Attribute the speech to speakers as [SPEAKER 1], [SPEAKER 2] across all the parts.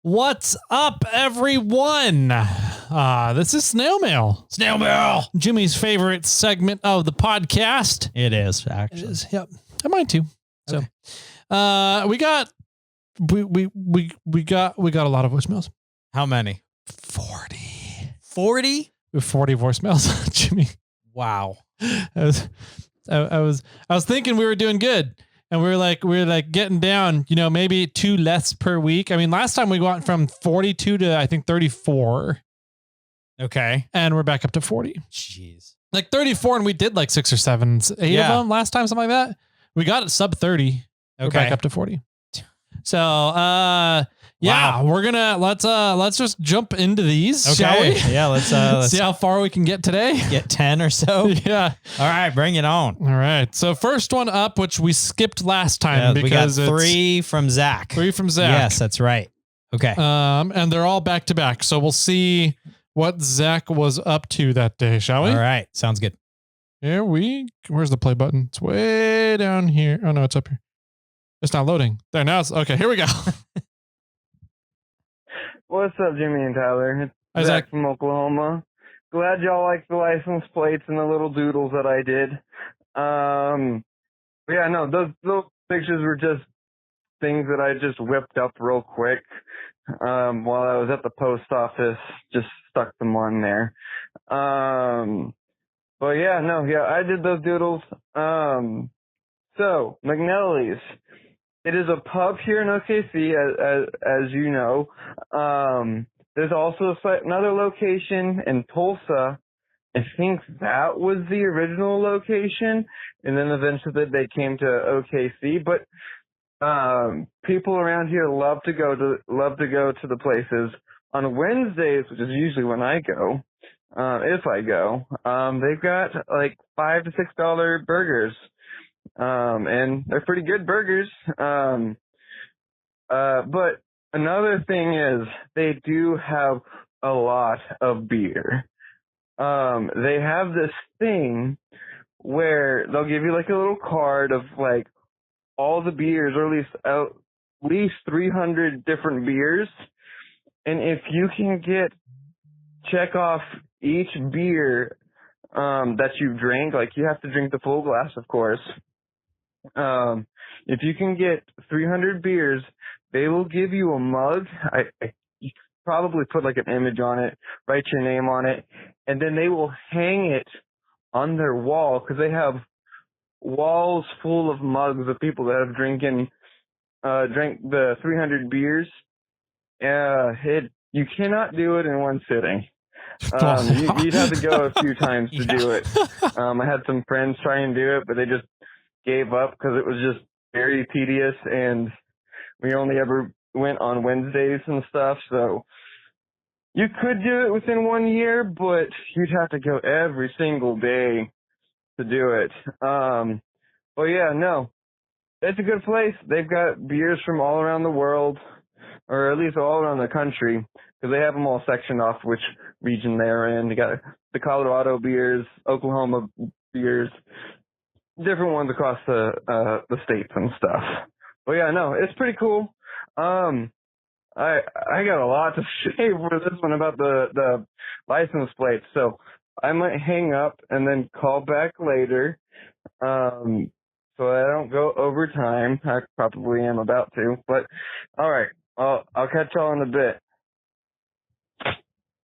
[SPEAKER 1] What's up, everyone? This is SnailMail.
[SPEAKER 2] SnailMail.
[SPEAKER 1] Jimmy's favorite segment of the podcast.
[SPEAKER 2] It is, actually.
[SPEAKER 1] It is, yep. And mine too.
[SPEAKER 2] Okay.
[SPEAKER 1] So, we got a lot of voicemails.
[SPEAKER 2] How many?
[SPEAKER 1] 40.
[SPEAKER 2] 40?
[SPEAKER 1] We have 40 voicemails, Jimmy.
[SPEAKER 2] Wow.
[SPEAKER 1] I was thinking we were doing good. And we were like getting down, maybe 2 less per week. I mean, last time we went from 42 to I think 34.
[SPEAKER 2] Okay.
[SPEAKER 1] And we're back up to 40.
[SPEAKER 2] Jeez.
[SPEAKER 1] Like 34, and we did like 6 or 7, 8 of them last time, something like that. We got it sub 30. Okay. We're back up to 40. So, yeah, we're gonna let's just jump into these. Okay. Shall we?
[SPEAKER 2] Yeah, let's
[SPEAKER 1] see how far we can get today.
[SPEAKER 2] Get 10 or so.
[SPEAKER 1] Yeah.
[SPEAKER 2] All right, bring it on.
[SPEAKER 1] All right. So first one up, which we skipped last time because
[SPEAKER 2] we got 3 from Zach.
[SPEAKER 1] 3 from Zach.
[SPEAKER 2] Yes, that's right. Okay.
[SPEAKER 1] And they're all back to back. So we'll see what Zach was up to that day, shall we?
[SPEAKER 2] All right. Sounds good.
[SPEAKER 1] Where's the play button? It's way down here. Oh no, it's up here. It's not loading. There, now it's okay. Here we go.
[SPEAKER 3] What's up, Jimmy and Tyler? It's Zach from Oklahoma. Glad y'all like the license plates and the little doodles that I did. But yeah, no, those pictures were just things that I just whipped up real quick while I was at the post office. Just stuck them on there. But yeah, I did those doodles. So McNellies. It is a pub here in OKC, as you know. There's also another location in Tulsa. I think that was the original location, and then eventually they came to OKC. But people around here love to go to the places on Wednesdays, which is usually when I go. If I go, they've got like $5 to $6 burgers. And they're pretty good burgers. But another thing is they do have a lot of beer. They have this thing where they'll give you like a little card of like all the beers, or at least 300 different beers. And if you can check off each beer, that you drink, like you have to drink the full glass, of course. If you can get 300 beers, they will give you a mug. You probably put like an image on it, write your name on it, and then they will hang it on their wall, because they have walls full of mugs of people that have drank the 300 beers. You cannot do it in one sitting. You'd have to go a few times to do it. I had some friends try and do it, but they just gave up because it was just very tedious, and we only ever went on Wednesdays and stuff. So you could do it within 1 year, but you'd have to go every single day to do it. But yeah, no, it's a good place. They've got beers from all around the world, or at least all around the country, because they have them all sectioned off which region they're in. They got the Colorado beers, Oklahoma beers, different ones across the states and stuff. But yeah, no, it's pretty cool. I got a lot to say for this one about the license plates, so I might hang up and then call back later, so I don't go over time. I probably am about to, but all right, I'll catch y'all in a bit.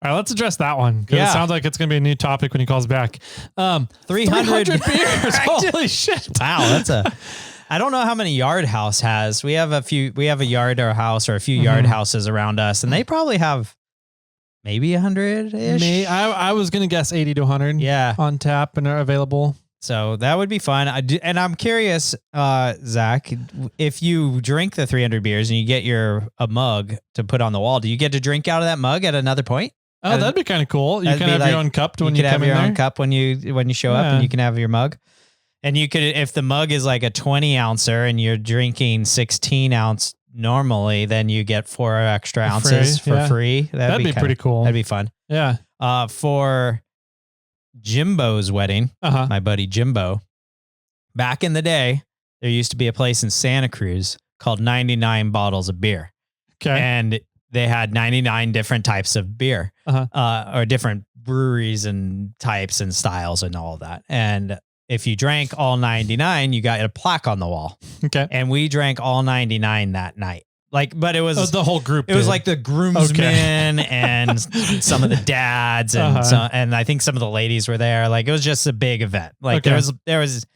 [SPEAKER 1] All right, let's address that one, because it sounds like it's going to be a new topic when he calls back.
[SPEAKER 2] 300
[SPEAKER 1] beers. Holy shit.
[SPEAKER 2] Wow. I don't know how many Yard House has. We have a Yard House or a few Yard Houses around us, and they probably have maybe 100-ish.
[SPEAKER 1] I was going to guess 80 to 100 on tap and are available.
[SPEAKER 2] So that would be fun. And I'm curious, Zach, if you drink the 300 beers and you get a mug to put on the wall, do you get to drink out of that mug at another point?
[SPEAKER 1] Oh, that'd be kind of cool. You can have your own cup when you come in there. You can have your own cup when
[SPEAKER 2] you show up, and you can have your mug. And you could, if the mug is like a 20 ouncer and you're drinking 16 ounce normally, then you get 4 extra ounces for free.
[SPEAKER 1] That'd be pretty cool.
[SPEAKER 2] That'd be fun.
[SPEAKER 1] Yeah.
[SPEAKER 2] For Jimbo's wedding, my buddy Jimbo, back in the day, there used to be a place in Santa Cruz called 99 Bottles of Beer.
[SPEAKER 1] Okay.
[SPEAKER 2] And they had 99 different types of beer, or different breweries and types and styles and all of that. And if you drank all 99, you got a plaque on the wall.
[SPEAKER 1] Okay.
[SPEAKER 2] And we drank all 99 that night. But it was
[SPEAKER 1] the whole group.
[SPEAKER 2] It was like the groomsmen and some of the dads and and I think some of the ladies were there. Like it was just a big event. Like there was,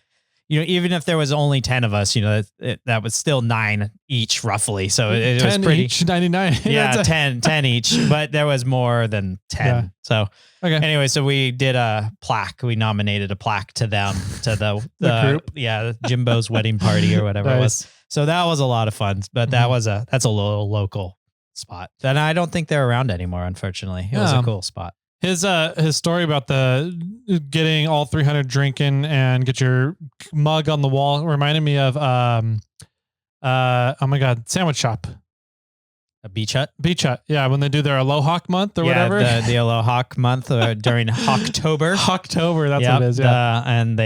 [SPEAKER 2] even if there was only 10 of us, that was still 9 each roughly. So it was pretty
[SPEAKER 1] each, 99.
[SPEAKER 2] Yeah, 10 each, but there was more than 10. Yeah. So anyway, so we did a plaque. We nominated a plaque to them, to the
[SPEAKER 1] group.
[SPEAKER 2] Yeah, Jimbo's wedding party or whatever it was. So that was a lot of fun, but that's a little local spot. And I don't think they're around anymore, unfortunately. It was a cool spot. His
[SPEAKER 1] story about the getting all 300 drinking and get your mug on the wall reminded me of oh my God, Sandwich Shop.
[SPEAKER 2] A beach hut?
[SPEAKER 1] Beach hut. Yeah, when they do their Aloha month or whatever.
[SPEAKER 2] The Aloha month during October.
[SPEAKER 1] October, that's what it is. Yeah.
[SPEAKER 2] And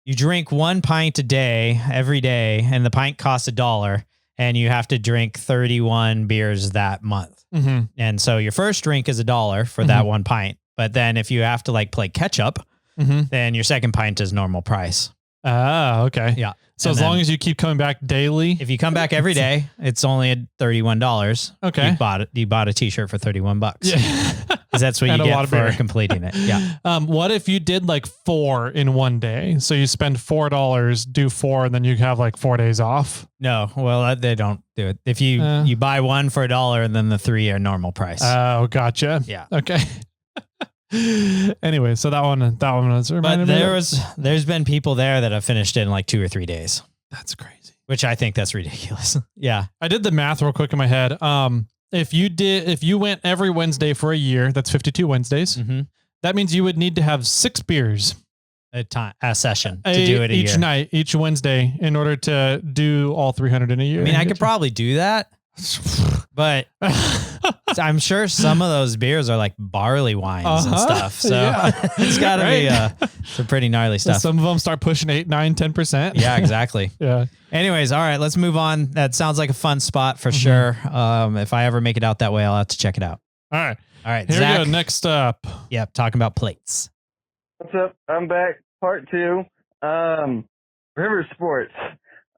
[SPEAKER 2] you drink 1 pint a day every day, and the pint costs $1, and you have to drink 31 beers that month.
[SPEAKER 1] Mm-hmm.
[SPEAKER 2] And so your first drink is $1 for that 1 pint. But then if you have to play catch up, then your second pint is normal price.
[SPEAKER 1] Ah, okay.
[SPEAKER 2] Yeah.
[SPEAKER 1] So as long as you keep coming back daily,
[SPEAKER 2] if you come back every day, it's only at $31.
[SPEAKER 1] Okay.
[SPEAKER 2] You bought a t-shirt for $31.
[SPEAKER 1] Yeah.
[SPEAKER 2] Because that's what you get for completing it. Yeah.
[SPEAKER 1] What if you did 4 in one day? So you spend $4, do 4, and then you have 4 days off.
[SPEAKER 2] No, well, they don't do it. If you buy 1 for $1, and then the 3 are normal price.
[SPEAKER 1] Oh, gotcha.
[SPEAKER 2] Yeah.
[SPEAKER 1] Okay. Anyway, so that one was reminded me.
[SPEAKER 2] But there's been people there that have finished it in 2 or 3 days.
[SPEAKER 1] That's crazy.
[SPEAKER 2] Which I think that's ridiculous. Yeah.
[SPEAKER 1] I did the math real quick in my head. If you went every Wednesday for a year, that's 52 Wednesdays.
[SPEAKER 2] Mm-hmm.
[SPEAKER 1] That means you would need to have 6 beers
[SPEAKER 2] a session to do it
[SPEAKER 1] each night, each Wednesday, in order to do all 300 in a year.
[SPEAKER 2] I mean, I could probably do that, but I'm sure some of those beers are barley wines and stuff. So it's got to be some pretty gnarly stuff.
[SPEAKER 1] Some of them start pushing 8, 9, 10%.
[SPEAKER 2] Yeah, exactly.
[SPEAKER 1] Yeah.
[SPEAKER 2] Anyways, all right, let's move on. That sounds like a fun spot for sure. If I ever make it out that way, I'll have to check it out.
[SPEAKER 1] All right.
[SPEAKER 2] Here
[SPEAKER 1] Zach, we go. Next up.
[SPEAKER 2] Yep. Talking about plates.
[SPEAKER 3] What's up? I'm back. Part 2. River sports.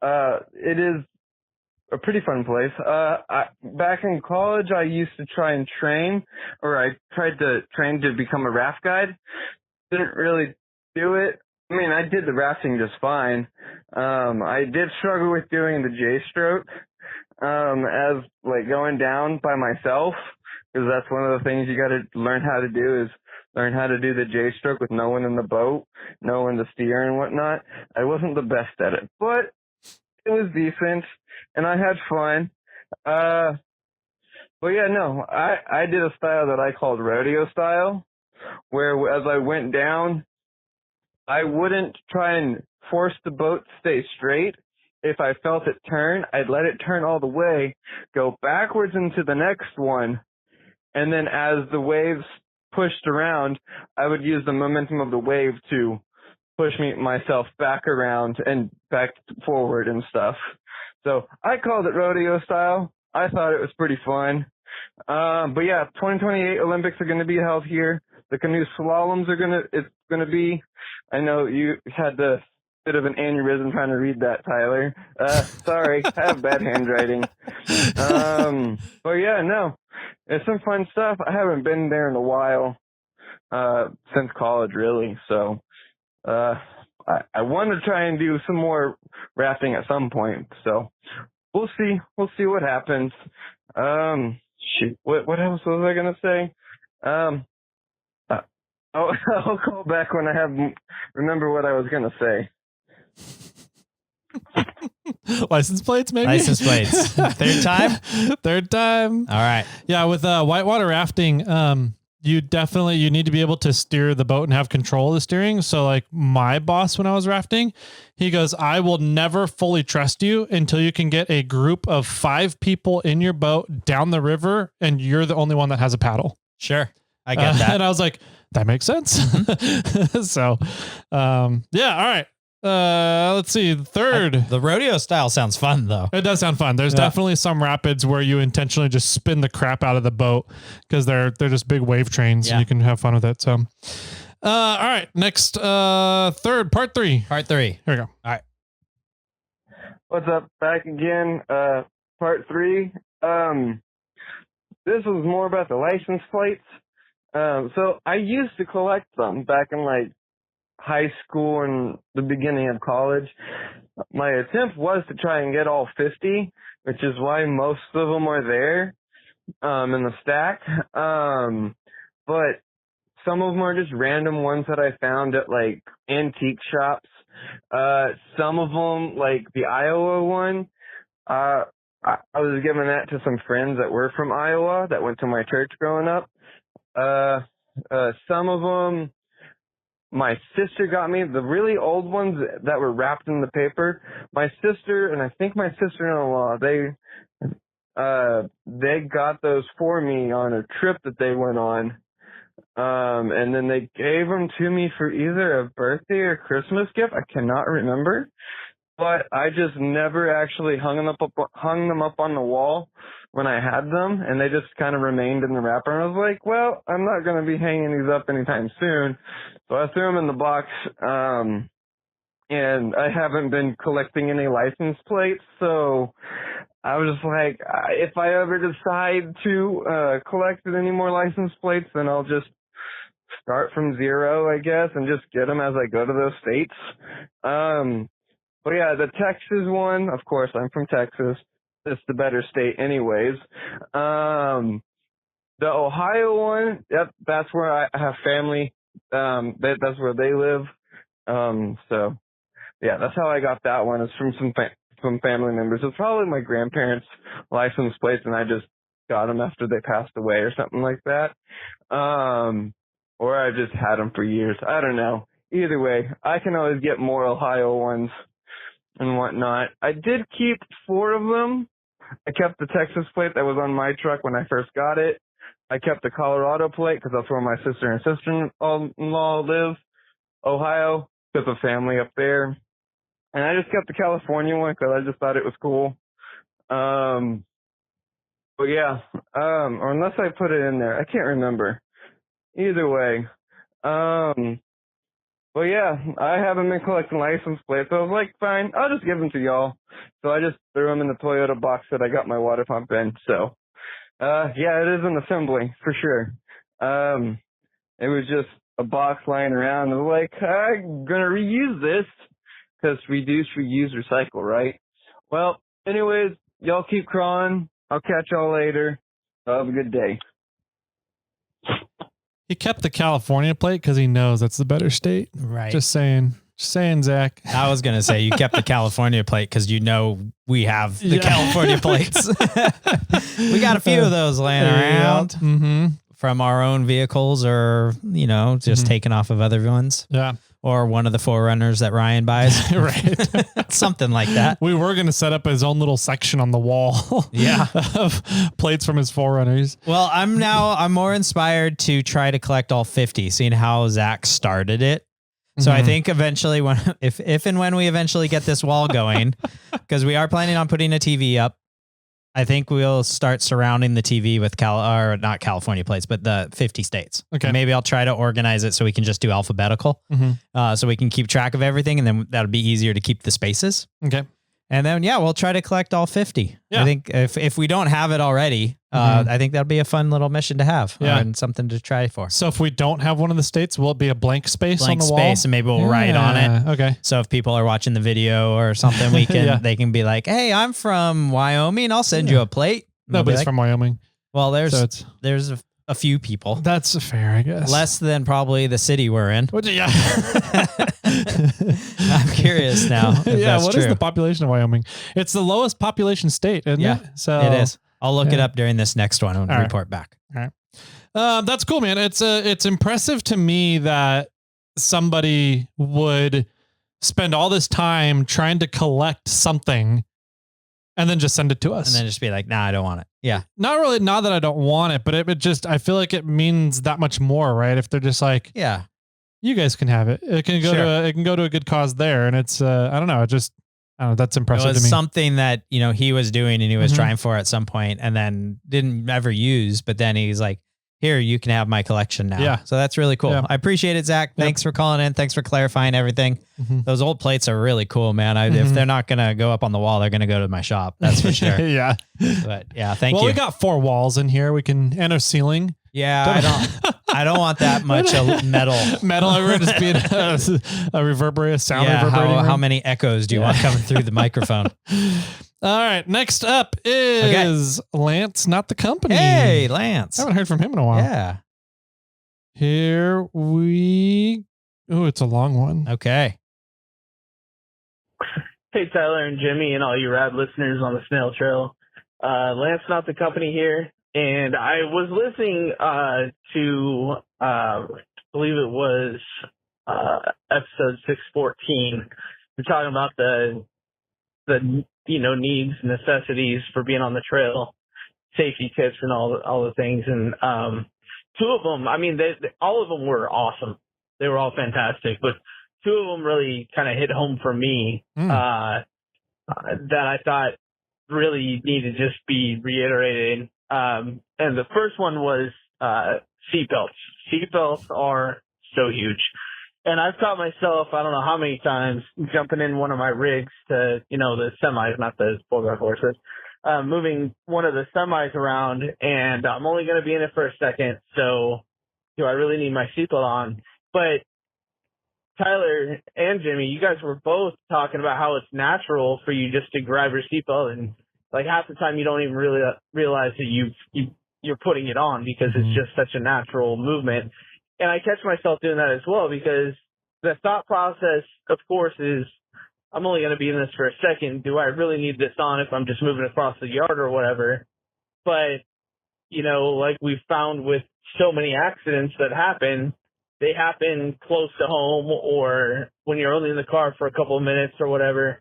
[SPEAKER 3] It is a pretty fun place. Back in college, I used to try and train, or I tried to train to become a raft guide. Didn't really do it. I mean, I did the rafting just fine. I did struggle with doing the J-stroke, as going down by myself, because that's one of the things you got to learn how to do is learn how to do the J-stroke with no one in the boat, no one to steer and whatnot. I wasn't the best at it, but it was decent, and I had fun. But yeah, no, I did a style that I called rodeo style, where as I went down, I wouldn't try and force the boat to stay straight. If I felt it turn, I'd let it turn all the way, go backwards into the next one, and then as the waves pushed around, I would use the momentum of the wave to push myself back around and back forward and stuff. So I called it rodeo style. I thought it was pretty fun. But yeah, 2028 Olympics are going to be held here. The canoe slaloms it's going to be. I know you had the bit of an aneurysm trying to read that, Tyler. Sorry, I have bad handwriting. But yeah, no, it's some fun stuff. I haven't been there in a while, since college, really. So, I want to try and do some more rafting at some point. So we'll see. We'll see what happens. Shoot, what else was I going to say? I'll call back when I remember what I was going to say.
[SPEAKER 1] License plates, maybe?
[SPEAKER 2] License plates. Third time?
[SPEAKER 1] Third time.
[SPEAKER 2] All right.
[SPEAKER 1] Yeah, with whitewater rafting, you need to be able to steer the boat and have control of the steering. So my boss, when I was rafting, he goes, I will never fully trust you until you can get a group of 5 people in your boat down the river and you're the only one that has a paddle.
[SPEAKER 2] Sure. I get that.
[SPEAKER 1] And I was like, that makes sense. So, yeah. All right. Let's see. Third.
[SPEAKER 2] The rodeo style sounds fun though.
[SPEAKER 1] It does sound fun. There's definitely some rapids where you intentionally just spin the crap out of the boat because they're just big wave trains and you can have fun with it. So, all right. Next, third, part 3.
[SPEAKER 2] Part 3.
[SPEAKER 1] Here we go.
[SPEAKER 2] All right.
[SPEAKER 3] What's up? Back again. Part 3. This was more about the license plates. So I used to collect them back in like high school and the beginning of college. My attempt was to try and get all 50, which is why most of them are there in the stack. But some of them are just random ones that I found at like antique shops. Some of them, like the Iowa one, I was giving that to some friends that were from Iowa that went to my church growing up. Some of them my sister got me, the really old ones that were wrapped in the paper. My sister and I think my sister-in-law, they got those for me on a trip that they went on. And then they gave them to me for either a birthday or Christmas gift. I cannot remember, but I just never actually hung them up on the wall when I had them, and they just kind of remained in the wrapper. And I was like, well, I'm not going to be hanging these up anytime soon. So I threw them in the box, and I haven't been collecting any license plates. So I was just like, if I ever decide to collect any more license plates, then I'll just start from zero, I guess, and just get them as I go to those states. But yeah, the Texas one, of course, I'm from Texas. It's the better state anyways. The Ohio one, yep, that's where I have family. That's where they live. So yeah, that's how I got that one. It's from some family members. It's probably my grandparents' license plates, and I just got them after they passed away or something like that. Or I just had them for years. I don't know. Either way, I can always get more Ohio ones and whatnot. I did keep 4 of them. I kept the Texas plate that was on my truck when I first got it. I kept the Colorado plate because that's where my sister and sister-in-law live. Ohio, with a family up there. And I just kept the California one because I just thought it was cool. But yeah, or unless I put it in there. I can't remember. Either way. But yeah, I haven't been collecting license plates, so I was like, fine, I'll just give them to y'all. So I just threw them in the Toyota box that I got my water pump in. So, yeah, it is an assembly, for sure. It was just a box lying around. I was like, I'm going to reuse this, because reduce, reuse, recycle, right? Well, anyways, y'all keep crawling. I'll catch y'all later. Have a good day.
[SPEAKER 1] He kept the California plate because he knows that's the better state.
[SPEAKER 2] Right.
[SPEAKER 1] Just saying, Zach.
[SPEAKER 2] I was going to say you kept the California plate because you know we have the California plates. We got a few of those laying around from our own vehicles or, you know, just taken off of other ones.
[SPEAKER 1] Yeah.
[SPEAKER 2] Or one of the Forerunners that Ryan buys.
[SPEAKER 1] Right.
[SPEAKER 2] Something like that.
[SPEAKER 1] We were going to set up his own little section on the wall.
[SPEAKER 2] Yeah.
[SPEAKER 1] Of plates from his Forerunners.
[SPEAKER 2] Well, I'm more inspired to try to collect all 50, seeing how Zach started it. So I think eventually if and when we eventually get this wall going, because we are planning on putting a TV up, I think we'll start surrounding the TV with not California plates, but the 50 states. Okay. Maybe I'll try to organize it so we can just do alphabetical, so we can keep track of everything, and then that'll be easier to keep the spaces. Okay. And then, yeah, we'll try to collect all 50. Yeah. I think if we don't have it already, I think that'll be a fun little mission to have and something to try for.
[SPEAKER 1] So if we don't have one of the states, will it be a blank space on the wall? Blank space,
[SPEAKER 2] and maybe we'll write on it.
[SPEAKER 1] Okay.
[SPEAKER 2] So if people are watching the video or something, they can be like, hey, I'm from Wyoming. I'll send you a plate.
[SPEAKER 1] Nobody's from Wyoming.
[SPEAKER 2] Well, there's a few people.
[SPEAKER 1] That's fair, I guess.
[SPEAKER 2] Less than probably the city we're in.
[SPEAKER 1] Yeah.
[SPEAKER 2] I'm curious now.
[SPEAKER 1] What is the population of Wyoming? It's the lowest population state, isn't it?
[SPEAKER 2] So it is. I'll look it up during this next one and report back.
[SPEAKER 1] All right. That's cool, man. It's impressive to me that somebody would spend all this time trying to collect something and then just send it to us.
[SPEAKER 2] And then just be like, nah, I don't want it. Yeah.
[SPEAKER 1] Not really, not that I don't want it, but it just, I feel like it means that much more, right? If they're just like, you guys can have it. It can go to a good cause there. And it's, I don't know. That's impressive
[SPEAKER 2] it was
[SPEAKER 1] to me.
[SPEAKER 2] Something that, he was doing and he was trying for at some point and then didn't ever use, but then he's like, here, you can have my collection now.
[SPEAKER 1] Yeah.
[SPEAKER 2] So that's really cool.
[SPEAKER 1] Yeah.
[SPEAKER 2] I appreciate it, Zach. Thanks for calling in. Thanks for clarifying everything. Those old plates are really cool, man. If they're not going to go up on the wall, they're going to go to my shop. That's for sure.
[SPEAKER 1] Yeah.
[SPEAKER 2] But yeah, thank you.
[SPEAKER 1] Well, we got 4 walls in here. And a ceiling.
[SPEAKER 2] Yeah, I don't want that much metal.
[SPEAKER 1] We're just being a sound reverberating.
[SPEAKER 2] How many echoes do you want coming through the microphone?
[SPEAKER 1] All right. Next up is Lance, Not the Company.
[SPEAKER 2] Hey, Lance.
[SPEAKER 1] I haven't heard from him in a while.
[SPEAKER 2] Yeah.
[SPEAKER 1] Here we. Oh, it's a long one.
[SPEAKER 2] Okay.
[SPEAKER 3] Hey, Tyler and Jimmy and all you rad listeners on the Snail Trail. Lance, Not the Company here. And I was listening to, I believe it was episode 614. We're talking about the needs, necessities for being on the trail, safety tips, and all the things. And 2 of them, I mean, all of them were awesome. They were all fantastic, but 2 of them really kind of hit home for me that I thought really need to just be reiterated. And the first one was seatbelts. Seatbelts are so huge. And I've caught myself, I don't know how many times, jumping in one of my rigs to, the semis, not the 4x4s, moving one of the semis around, and I'm only going to be in it for a second, so do I really need my seatbelt on? But Tyler and Jimmy, you guys were both talking about how it's natural for you just to grab your seatbelt, and like half the time you don't even really realize that you're putting it on because it's just such a natural movement. And I catch myself doing that as well because the thought process, of course, is I'm only going to be in this for a second. Do I really need this on if I'm just moving across the yard or whatever? But, like we've found with so many accidents that happen, they happen close to home or when you're only in the car for a couple of minutes or whatever.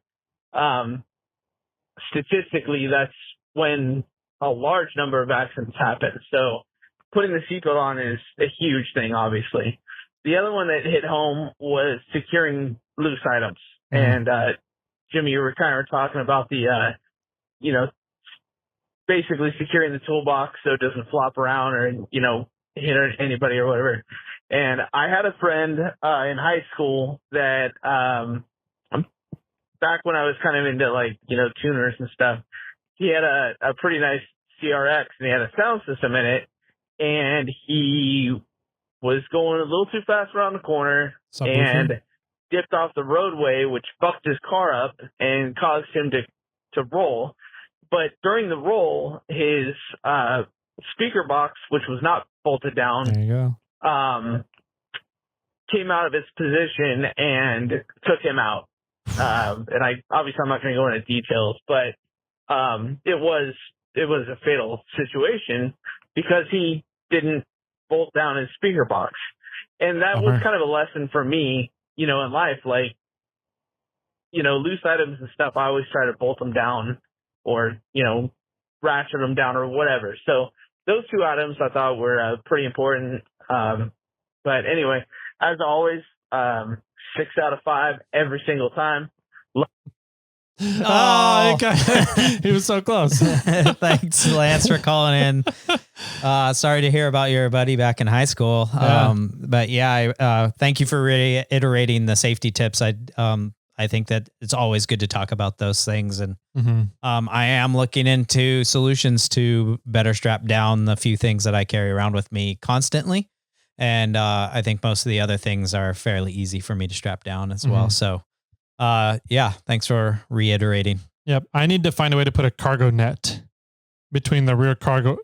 [SPEAKER 3] Statistically, that's when a large number of accidents happen. So putting the seatbelt on is a huge thing, obviously. The other one that hit home was securing loose items. And Jimmy, you were kind of talking about the, basically securing the toolbox so it doesn't flop around or, hit anybody or whatever. And I had a friend in high school that back when I was kind of into tuners and stuff, he had a pretty nice CRX and he had a sound system in it. And he was going a little too fast around the corner and dipped off the roadway, which fucked his car up and caused him to roll. But during the roll, his speaker box, which was not bolted down,
[SPEAKER 1] there you go,
[SPEAKER 3] came out of its position and took him out. And I'm not going to go into details, but it was a fatal situation because he didn't bolt down his speaker box. And that was kind of a lesson for me, in life. Like, loose items and stuff, I always try to bolt them down or, ratchet them down or whatever. So those 2 items I thought were pretty important. But anyway, as always, 6 out of 5 every single time.
[SPEAKER 1] Oh, he was so close.
[SPEAKER 2] Thanks, Lance, for calling in. Sorry to hear about your buddy back in high school. But yeah, thank you for reiterating the safety tips. I think that it's always good to talk about those things. And I am looking into solutions to better strap down the few things that I carry around with me constantly. And I think most of the other things are fairly easy for me to strap down as well. So thanks for reiterating.
[SPEAKER 1] Yep. I need to find a way to put a cargo net between the rear cargo.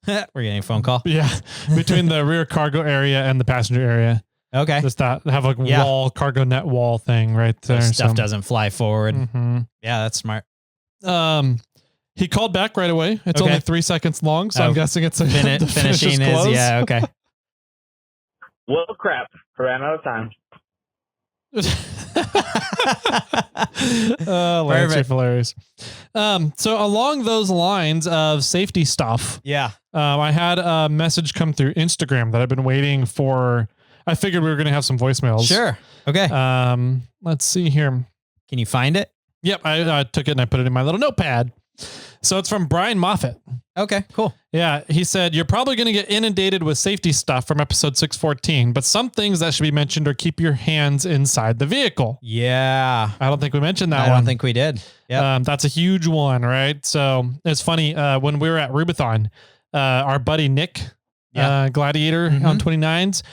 [SPEAKER 2] We're getting a phone call.
[SPEAKER 1] Yeah. Between the rear cargo area and the passenger area.
[SPEAKER 2] Okay.
[SPEAKER 1] Just that have wall, cargo net wall thing right there.
[SPEAKER 2] So stuff doesn't fly forward. Yeah, that's smart.
[SPEAKER 1] He called back right away. It's only 3 seconds long. So I'm guessing it's
[SPEAKER 2] finishing is, yeah. Okay.
[SPEAKER 3] Well, crap. Ran out of time.
[SPEAKER 1] Lance, you're hilarious. So along those lines of safety stuff,
[SPEAKER 2] yeah,
[SPEAKER 1] I had a message come through Instagram that I've been waiting for I figured we were going to have some voicemails.
[SPEAKER 2] Sure. Okay.
[SPEAKER 1] Let's see here.
[SPEAKER 2] Can you find it?
[SPEAKER 1] Yep. I took it and I put it in my little notepad. So it's from Brian Moffett.
[SPEAKER 2] Okay, cool.
[SPEAKER 1] Yeah. He said, you're probably going to get inundated with safety stuff from episode 614, but some things that should be mentioned are keep your hands inside the vehicle.
[SPEAKER 2] Yeah.
[SPEAKER 1] I don't think we mentioned that one.
[SPEAKER 2] I don't think we did. Yeah.
[SPEAKER 1] That's a huge one, right? So it's funny. When we were at Rubathon, our buddy Nick, Gladiator on 29s,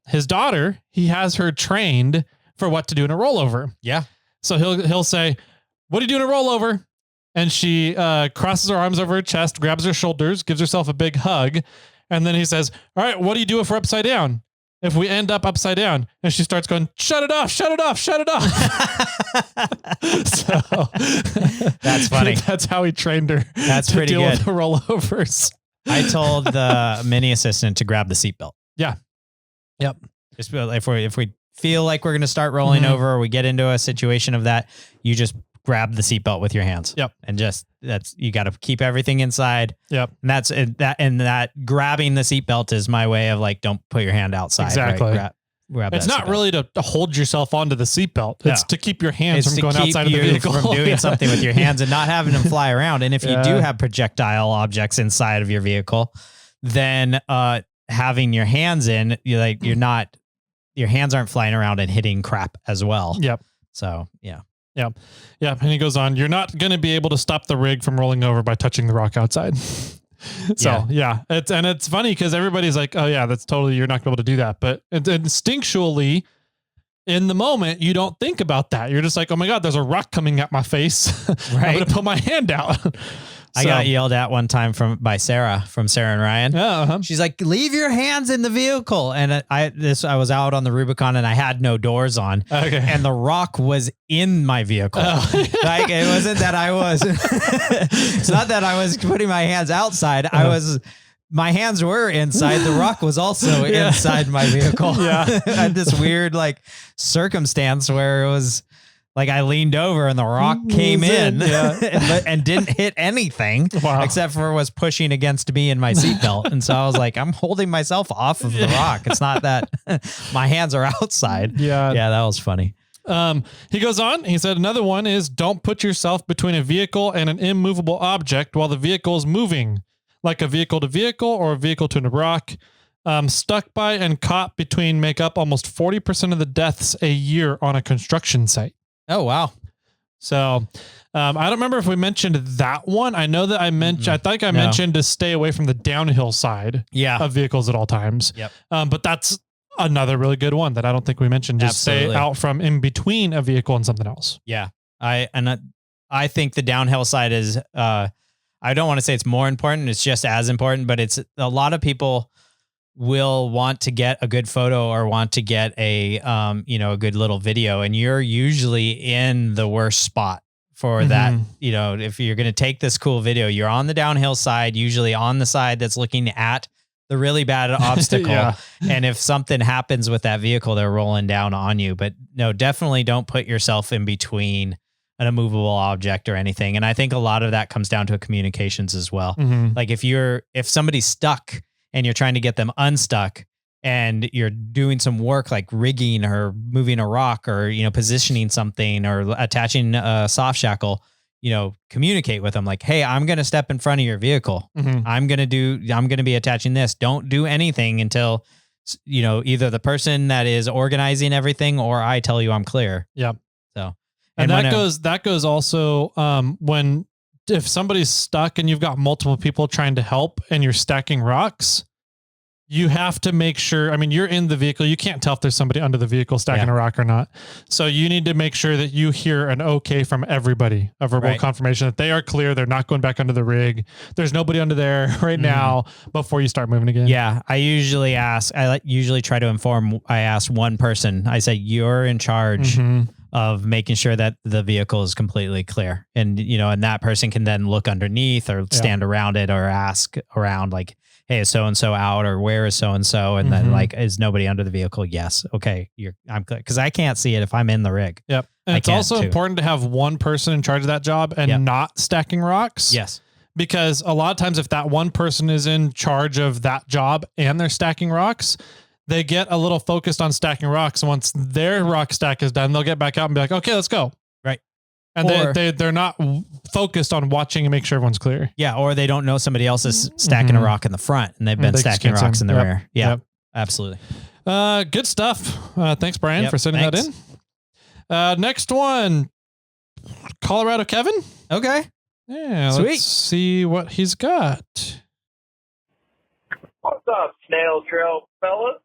[SPEAKER 1] his daughter, he has her trained for what to do in a rollover.
[SPEAKER 2] Yeah.
[SPEAKER 1] So he'll say, what do you do in a rollover? And she crosses her arms over her chest, grabs her shoulders, gives herself a big hug. And then he says, all right, what do you do if we're upside down? If we end up upside down? And she starts going, shut it off, shut it off, shut it off. So
[SPEAKER 2] that's funny.
[SPEAKER 1] That's how he trained her.
[SPEAKER 2] That's pretty
[SPEAKER 1] deal
[SPEAKER 2] good.
[SPEAKER 1] With the rollovers.
[SPEAKER 2] I told the mini assistant to grab the seatbelt.
[SPEAKER 1] Yeah. Yep.
[SPEAKER 2] Just if we feel like we're going to start rolling over or we get into a situation of that, you just grab the seatbelt with your hands.
[SPEAKER 1] Yep.
[SPEAKER 2] And you got to keep everything inside.
[SPEAKER 1] Yep.
[SPEAKER 2] And that grabbing the seatbelt is my way of like, don't put your hand outside.
[SPEAKER 1] Exactly.
[SPEAKER 2] Right? Grab
[SPEAKER 1] it's not really to hold yourself onto the seatbelt. It's to keep your hands from going outside of the vehicle.
[SPEAKER 2] From doing something with your hands and not having them fly around. And if you do have projectile objects inside of your vehicle, then having your hands in, your hands aren't flying around and hitting crap as well.
[SPEAKER 1] Yep.
[SPEAKER 2] So, yeah.
[SPEAKER 1] Yep. Yep. And he goes on, you're not going to be able to stop the rig from rolling over by touching the rock outside. So it's funny because everybody's like, oh yeah, that's totally, you're not going to be able to do that. But instinctually in the moment, you don't think about that. You're just like, oh my God, there's a rock coming at my face. Right. I'm going to put my hand out.
[SPEAKER 2] I got yelled at one time by Sarah from Sarah and Ryan.
[SPEAKER 1] Yeah,
[SPEAKER 2] She's like, leave your hands in the vehicle. And I was out on the Rubicon and I had no doors on.
[SPEAKER 1] Okay.
[SPEAKER 2] And the rock was in my vehicle. Oh. Like it wasn't that I was, it's not that I was putting my hands outside. My hands were inside. The rock was also inside my vehicle.
[SPEAKER 1] Yeah.
[SPEAKER 2] I had this weird like circumstance where it was, like I leaned over and the rock came in and didn't hit anything except for was pushing against me in my seatbelt. And so I was like, I'm holding myself off of the rock. It's not that my hands are outside. Yeah. Yeah. That was funny.
[SPEAKER 1] He goes on, he said, another one is don't put yourself between a vehicle and an immovable object while the vehicle is moving, like a vehicle to vehicle or a vehicle to a rock. Stuck by and caught between make up almost 40% of the deaths a year on a construction site.
[SPEAKER 2] Oh, wow.
[SPEAKER 1] So I don't remember if we mentioned that one. I know that I mentioned, I think I mentioned to stay away from the downhill side of vehicles at all times.
[SPEAKER 2] Yep.
[SPEAKER 1] But that's another really good one that I don't think we mentioned. Just stay out from in between a vehicle and something else.
[SPEAKER 2] Yeah. I think the downhill side is, I don't want to say it's more important. It's just as important, but it's a lot of people will want to get a good photo or want to get a good little video, and you're usually in the worst spot for that. If you're going to take this cool video, you're on the downhill side, usually on the side that's looking at the really bad obstacle. And if something happens with that vehicle, they're rolling down on you. But no, definitely don't put yourself in between an immovable object or anything. And I think a lot of that comes down to communications as well. Like if somebody's stuck and you're trying to get them unstuck and you're doing some work like rigging or moving a rock or, positioning something or attaching a soft shackle, communicate with them like, hey, I'm going to step in front of your vehicle. I'm going to be attaching this. Don't do anything until, either the person that is organizing everything or I tell you I'm clear.
[SPEAKER 1] Yep.
[SPEAKER 2] So,
[SPEAKER 1] and that goes also if somebody's stuck and you've got multiple people trying to help and you're stacking rocks, you have to make sure, you're in the vehicle. You can't tell if there's somebody under the vehicle stacking a rock or not. So you need to make sure that you hear an okay from everybody, a verbal confirmation that they are clear. They're not going back under the rig. There's nobody under there right now before you start moving again.
[SPEAKER 2] Yeah. I usually try to inform. I ask one person, I say, you're in charge of making sure that the vehicle is completely clear. And, and that person can then look underneath or stand around it or ask around like, hey, is so-and-so out or where is so-and-so? And then like, is nobody under the vehicle? Yes. Okay. I'm clear. Cause I can't see it if I'm in the rig.
[SPEAKER 1] Yep. And it's also important to have one person in charge of that job and not stacking rocks.
[SPEAKER 2] Yes.
[SPEAKER 1] Because a lot of times if that one person is in charge of that job and they're stacking rocks, they get a little focused on stacking rocks. Once their rock stack is done, they'll get back out and be like, okay, let's go.
[SPEAKER 2] Right.
[SPEAKER 1] And they're not focused on watching and make sure everyone's clear.
[SPEAKER 2] Yeah. Or they don't know somebody else is stacking a rock in the front and they've been stacking rocks in the rear. Yeah, absolutely.
[SPEAKER 1] Good stuff. Thanks, Brian, for sending that in. Next one, Colorado Kevin.
[SPEAKER 2] Okay.
[SPEAKER 1] Yeah. Sweet. Let's see what he's got.
[SPEAKER 4] What's up, Snail Trail fellas?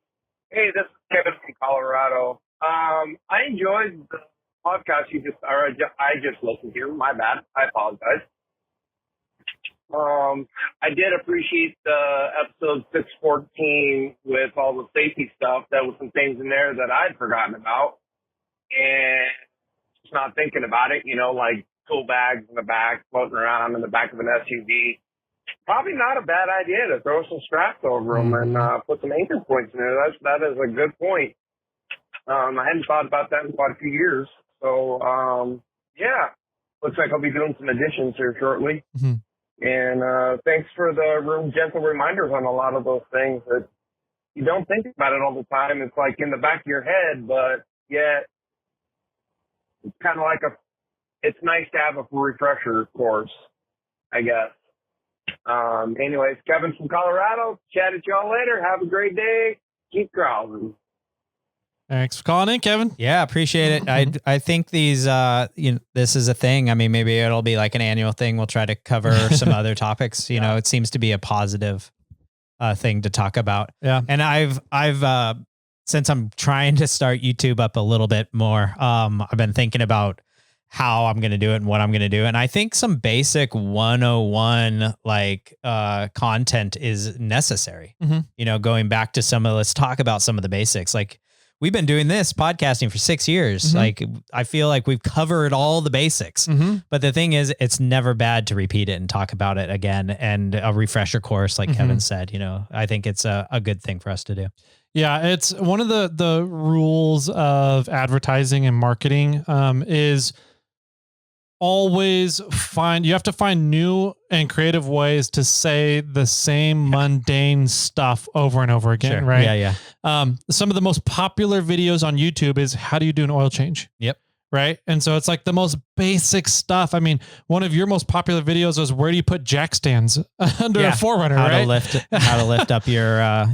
[SPEAKER 4] Hey, this is Kevin from Colorado. I enjoyed the podcast I just listened to. My bad. I apologize. I did appreciate the episode 614 with all the safety stuff. There was some things in there that I'd forgotten about. And just not thinking about it, like tool bags in the back, floating around in the back of an SUV. Probably not a bad idea to throw some straps over them and put some anchor points in there. That is a good point. I hadn't thought about that in quite a few years. So, yeah, looks like I'll be doing some additions here shortly. Mm-hmm. And thanks for the gentle reminders on a lot of those things that you don't think about it all the time. It's like in the back of your head, but yet it's kind of like it's nice to have a refresher course, I guess. Anyways, Kevin from Colorado. Chat at y'all later. Have a great day. Keep growling.
[SPEAKER 1] Thanks for calling in, Kevin.
[SPEAKER 2] Yeah, appreciate it. I think these, this is a thing. I mean, maybe it'll be like an annual thing. We'll try to cover some other topics. It seems to be a positive thing to talk about.
[SPEAKER 1] Yeah.
[SPEAKER 2] And I've since I'm trying to start YouTube up a little bit more, I've been thinking about how I'm going to do it and what I'm going to do. And I think some basic 101 content is necessary. Mm-hmm. Going back to let's talk about some of the basics. Like, we've been doing this podcasting for 6 years. Mm-hmm. Like, I feel like we've covered all the basics, but the thing is, it's never bad to repeat it and talk about it again. And a refresher course, like Kevin said, I think it's a good thing for us to do.
[SPEAKER 1] Yeah. It's one of the rules of advertising and marketing, is always you have to find new and creative ways to say the same mundane stuff over and over again.
[SPEAKER 2] Sure.
[SPEAKER 1] Right.
[SPEAKER 2] Yeah.
[SPEAKER 1] Some of the most popular videos on YouTube is how do you do an oil change?
[SPEAKER 2] Yep.
[SPEAKER 1] Right. And so it's like the most basic stuff. I mean, one of your most popular videos was where do you put jack stands under a 4Runner,
[SPEAKER 2] how to lift up your,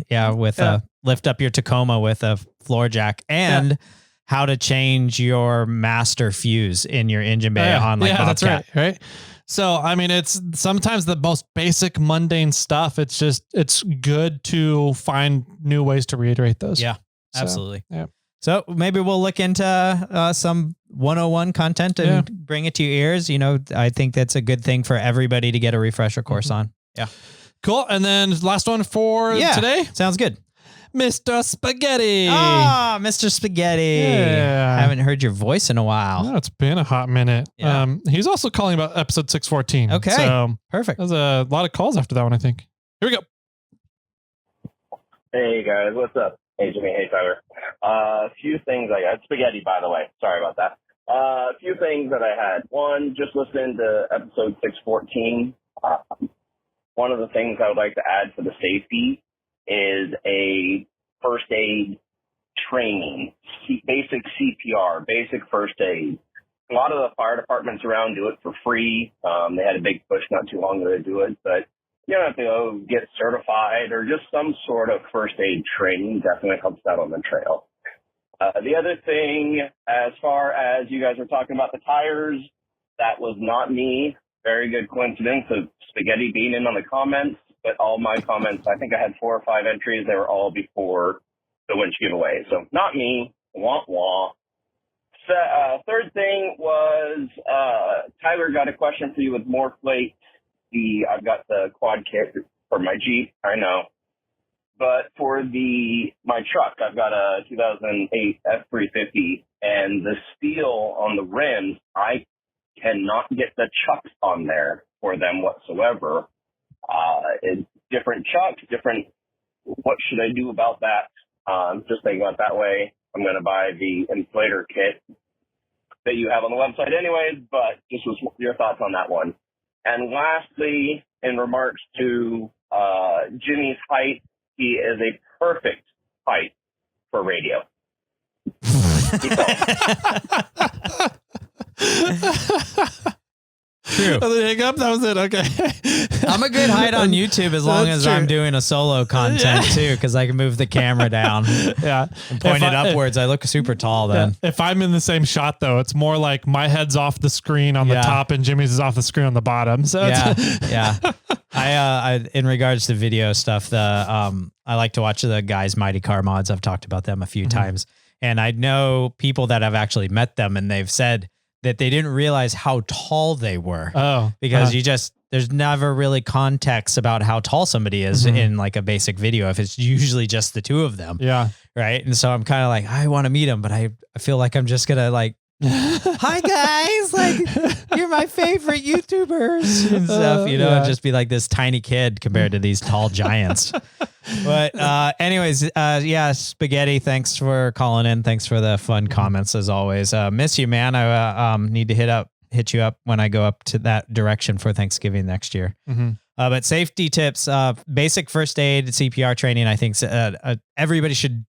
[SPEAKER 2] lift up your Tacoma with a floor jack and how to change your master fuse in your engine bay on Bobcat.
[SPEAKER 1] That's right. So, I mean, it's sometimes the most basic mundane stuff. It's good to find new ways to reiterate those.
[SPEAKER 2] Yeah, absolutely.
[SPEAKER 1] Yeah.
[SPEAKER 2] So maybe we'll look into some 101 content and bring it to your ears. I think that's a good thing for everybody to get a refresher course on. Yeah.
[SPEAKER 1] Cool. And then last one for today.
[SPEAKER 2] Sounds good.
[SPEAKER 1] Mr. Spegitti.
[SPEAKER 2] Ah, Mr. Spegitti.
[SPEAKER 1] Yeah.
[SPEAKER 2] I haven't heard your voice in a while.
[SPEAKER 1] No, it's been a hot minute. Yeah. He's also calling about episode 614.
[SPEAKER 2] Okay.
[SPEAKER 1] So
[SPEAKER 2] perfect.
[SPEAKER 1] There's a lot of calls after that one, I think. Here we go.
[SPEAKER 5] Hey guys, what's up? Hey Jimmy, hey Tyler. A few things I got. Spaghetti, by the way. Sorry about that. A few things that I had. One, just listening to episode 614. One of the things I would like to add for the safety is a first aid training, basic CPR, basic first aid. A lot of the fire departments around do it for free. They had a big push not too long ago to do it, but you don't have to go get certified or just some sort of first aid training definitely helps out on the trail. The other thing, as far as you guys were talking about the tires, that was not me. Very good coincidence of Spaghetti being in on the comments. But all my comments, I think I had 4 or 5 entries. They were all before the winch giveaway. So not me. Wah, wah. So, third thing was, Tyler got a question for you with more plates. I've got the quad kit for my Jeep. I know. But for my truck, I've got a 2008 F350 and the steel on the rims, I cannot get the chucks on there for them whatsoever. Different chucks, what should I do about that? Just thinking about it that way. I'm going to buy the inflator kit that you have on the website anyways, but just was your thoughts on that one. And lastly, in remarks to Jimmy's height, he is a perfect height for radio.
[SPEAKER 2] True.
[SPEAKER 1] The hiccup, that was it. Okay.
[SPEAKER 2] I'm a good height on YouTube as long as I'm doing a solo content too, because I can move the camera down.
[SPEAKER 1] Yeah.
[SPEAKER 2] And point it upwards. I look super tall then.
[SPEAKER 1] If I'm in the same shot though, it's more like my head's off the screen on the top and Jimmy's is off the screen on the bottom. So
[SPEAKER 2] yeah. I in regards to video stuff, I like to watch the guys Mighty Car Mods. I've talked about them a few times, and I know people that have actually met them, and they've said that they didn't realize how tall they were.
[SPEAKER 1] Oh,
[SPEAKER 2] because there's never really context about how tall somebody is in like a basic video if it's usually just the two of them.
[SPEAKER 1] Yeah.
[SPEAKER 2] Right. And so I'm kind of like, I want to meet them, but I feel like I'm just going to like, hi guys, like you're my favorite YouTubers and stuff, and just be like this tiny kid compared to these tall giants. But anyways, Spegitti, thanks for calling in. Thanks for the fun comments as always. Miss you, man. I need to hit you up when I go up to that direction for Thanksgiving next year. But safety tips, basic first aid, CPR training. I think everybody should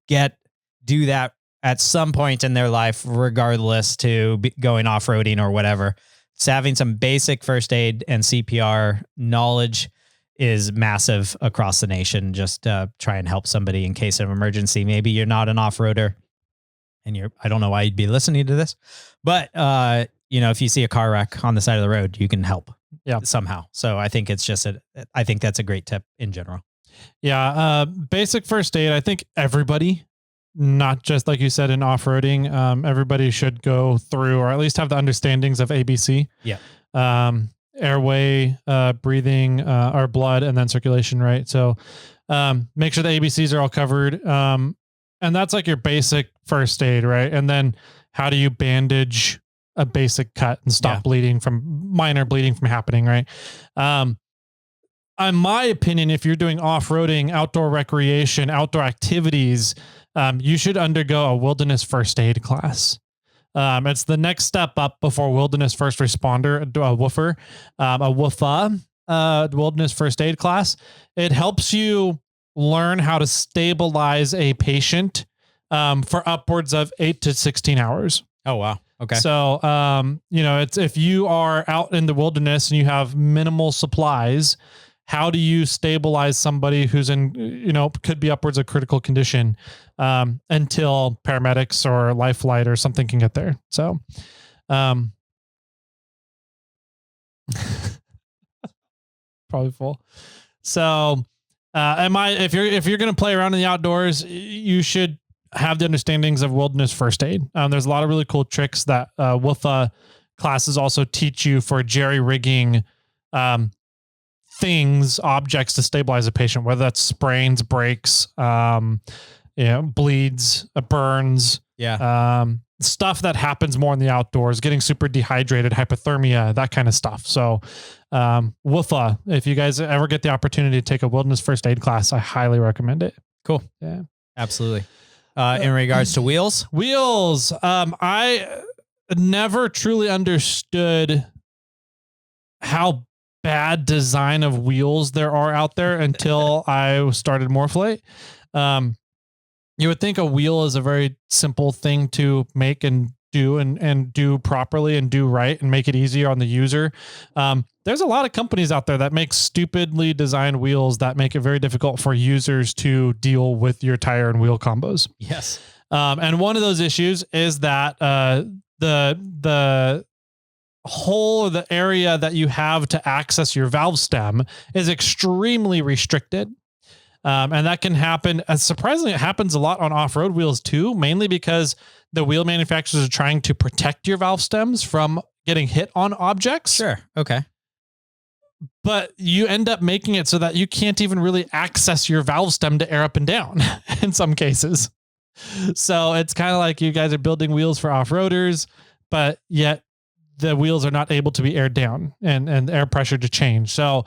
[SPEAKER 2] do that at some point in their life, regardless to going off-roading or whatever. So having some basic first aid and CPR knowledge is massive across the nation. Just try and help somebody in case of emergency. Maybe you're not an off-roader and I don't know why you'd be listening to this, but if you see a car wreck on the side of the road, you can help somehow. So I think I think that's a great tip in general.
[SPEAKER 1] Yeah. Basic first aid. I think everybody, not just like you said in off-roading, everybody should go through or at least have the understandings of ABC.
[SPEAKER 2] Yeah.
[SPEAKER 1] Airway, breathing, or blood, and then circulation, right? So make sure the ABCs are all covered. And that's like your basic first aid, right? And then how do you bandage a basic cut and stop minor bleeding from happening, right? In my opinion, if you're doing off-roading, outdoor recreation, outdoor activities, you should undergo a wilderness first aid class. It's the next step up before wilderness first responder, a WFA, wilderness first aid class. It helps you learn how to stabilize a patient for upwards of 8 to 16 hours.
[SPEAKER 2] Oh, wow. Okay.
[SPEAKER 1] So, it's if you are out in the wilderness and you have minimal supplies, how do you stabilize somebody who's in, could be upwards of critical condition until paramedics or life flight or something can get there? So, probably full. So, if you're going to play around in the outdoors, you should have the understandings of wilderness first aid. There's a lot of really cool tricks that WFA classes also teach you for jerry rigging objects to stabilize a patient, whether that's sprains, breaks, bleeds, burns, stuff that happens more in the outdoors, getting super dehydrated, hypothermia, that kind of stuff. So, WFA, if you guys ever get the opportunity to take a wilderness first aid class, I highly recommend it.
[SPEAKER 2] Cool.
[SPEAKER 1] Yeah,
[SPEAKER 2] absolutely. In regards to wheels, I never truly understood how bad design of wheels there are out there until I started Morphlate. You would think a wheel is a very simple thing to make and do properly and do right and make it easier on the user. There's a lot of companies out there that make stupidly designed wheels that make it very difficult for users to deal with your tire and wheel combos. Yes.
[SPEAKER 1] And one of those issues is that the hole or the area that you have to access your valve stem is extremely restricted. And that can happen. Surprisingly, it happens a lot on off-road wheels too, mainly because the wheel manufacturers are trying to protect your valve stems from getting hit on objects.
[SPEAKER 2] Sure. Okay.
[SPEAKER 1] But you end up making it so that you can't even really access your valve stem to air up and down in some cases. So it's kind of like you guys are building wheels for off-roaders, but yet the wheels are not able to be aired down and air pressure to change. So,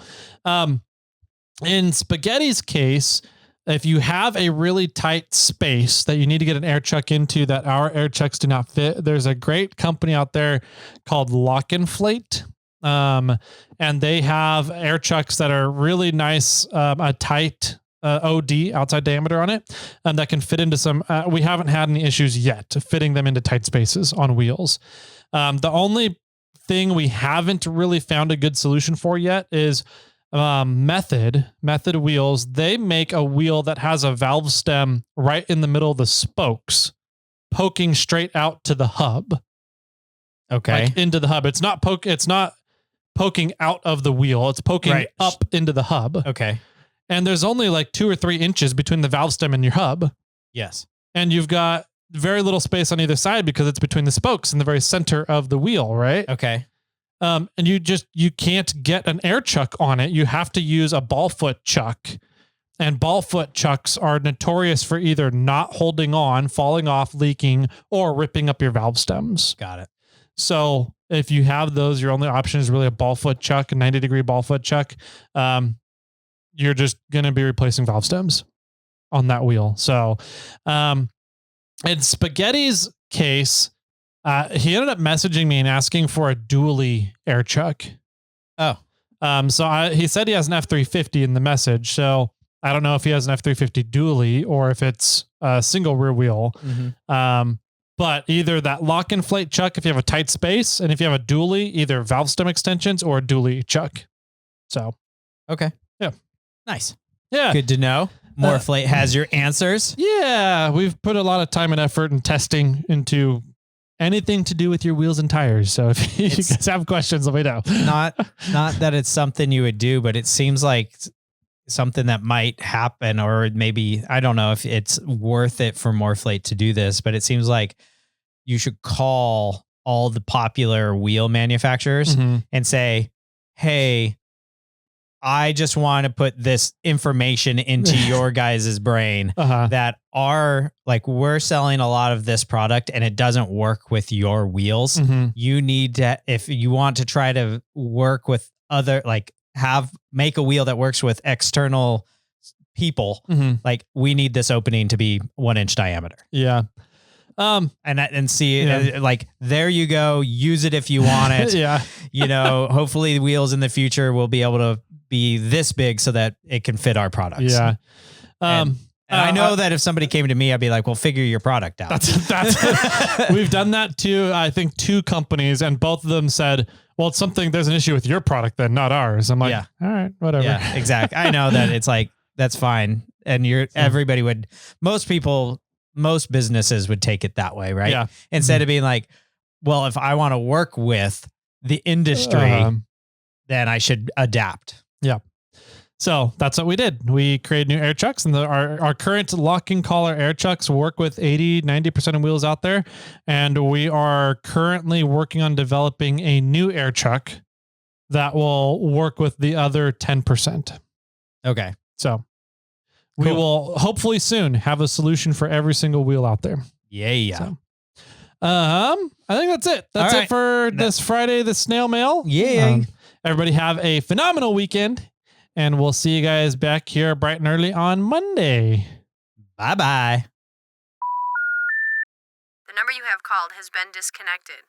[SPEAKER 1] in Spaghetti's case, if you have a really tight space that you need to get an air chuck into that our air chucks do not fit, there's a great company out there called Lock Inflate. And they have air chucks that are really nice, a tight OD, outside diameter on it, and that can fit into some, we haven't had any issues yet fitting them into tight spaces on wheels. The only thing we haven't really found a good solution for yet is Method wheels. They make a wheel that has a valve stem right in the middle of the spokes, poking straight out to the hub.
[SPEAKER 2] Okay.
[SPEAKER 1] Like into the hub. It's not poking out of the wheel. It's poking up into the hub.
[SPEAKER 2] Okay.
[SPEAKER 1] And there's only like 2 or 3 inches between the valve stem and your hub.
[SPEAKER 2] Yes.
[SPEAKER 1] And you've got very little space on either side because it's between the spokes in the very center of the wheel, right?
[SPEAKER 2] Okay.
[SPEAKER 1] And you can't get an air chuck on it. You have to use a ball foot chuck. And ball foot chucks are notorious for either not holding on, falling off, leaking, or ripping up your valve stems.
[SPEAKER 2] Got it.
[SPEAKER 1] So if you have those, your only option is really a ball foot chuck, a 90-degree ball foot chuck. You're just going to be replacing valve stems on that wheel. So, in Spaghetti's case, he ended up messaging me and asking for a dually air chuck.
[SPEAKER 2] Oh.
[SPEAKER 1] He said he has an F350 in the message. So I don't know if he has an F350 dually or if it's a single rear wheel.
[SPEAKER 2] Mm-hmm.
[SPEAKER 1] But either that lock inflate chuck, if you have a tight space, and if you have a dually, either valve stem extensions or a dually chuck. So,
[SPEAKER 2] okay.
[SPEAKER 1] Yeah.
[SPEAKER 2] Nice.
[SPEAKER 1] Yeah.
[SPEAKER 2] Good to know. Moreflate has your answers.
[SPEAKER 1] Yeah. We've put a lot of time and effort and testing into anything to do with your wheels and tires. So if you guys have questions, let me know.
[SPEAKER 2] Not that it's something you would do, but it seems like something that might happen, or maybe, I don't know if it's worth it for Moreflate to do this, but it seems like you should call all the popular wheel manufacturers and say, hey, I just want to put this information into your guys' brain that we're selling a lot of this product and it doesn't work with your wheels. You need to, if you want to try to work with other, make a wheel that works with external people, we need this opening to be 1 inch diameter.
[SPEAKER 1] Yeah.
[SPEAKER 2] And see, there you go. Use it if you want it.
[SPEAKER 1] Yeah.
[SPEAKER 2] Hopefully the wheels in the future will be able to be this big so that it can fit our products.
[SPEAKER 1] Yeah.
[SPEAKER 2] And I know that if somebody came to me, I'd be like, well, figure your product out.
[SPEAKER 1] That's we've done that to, I think, 2 companies, and both of them said, well, it's something, there's an issue with your product then, not ours. I'm like, all right, whatever.
[SPEAKER 2] Yeah, exactly. I know that it's like, that's fine. And everybody would, most businesses would take it that way, right?
[SPEAKER 1] Yeah.
[SPEAKER 2] Instead of being like, well, if I want to work with the industry, then I should adapt.
[SPEAKER 1] Yeah. So that's what we did. We created new air chucks, and our current locking collar air chucks work with 80-90% of wheels out there. And we are currently working on developing a new air chuck that will work with the other 10%.
[SPEAKER 2] Okay.
[SPEAKER 1] So we will hopefully soon have a solution for every single wheel out there.
[SPEAKER 2] Yeah.
[SPEAKER 1] So, I think that's it. That's it for this Friday, the snail mail.
[SPEAKER 2] Yeah.
[SPEAKER 6] Everybody have a phenomenal weekend, and we'll see you guys back here bright and early on Monday.
[SPEAKER 2] Bye-bye.
[SPEAKER 7] The number you have called has been disconnected.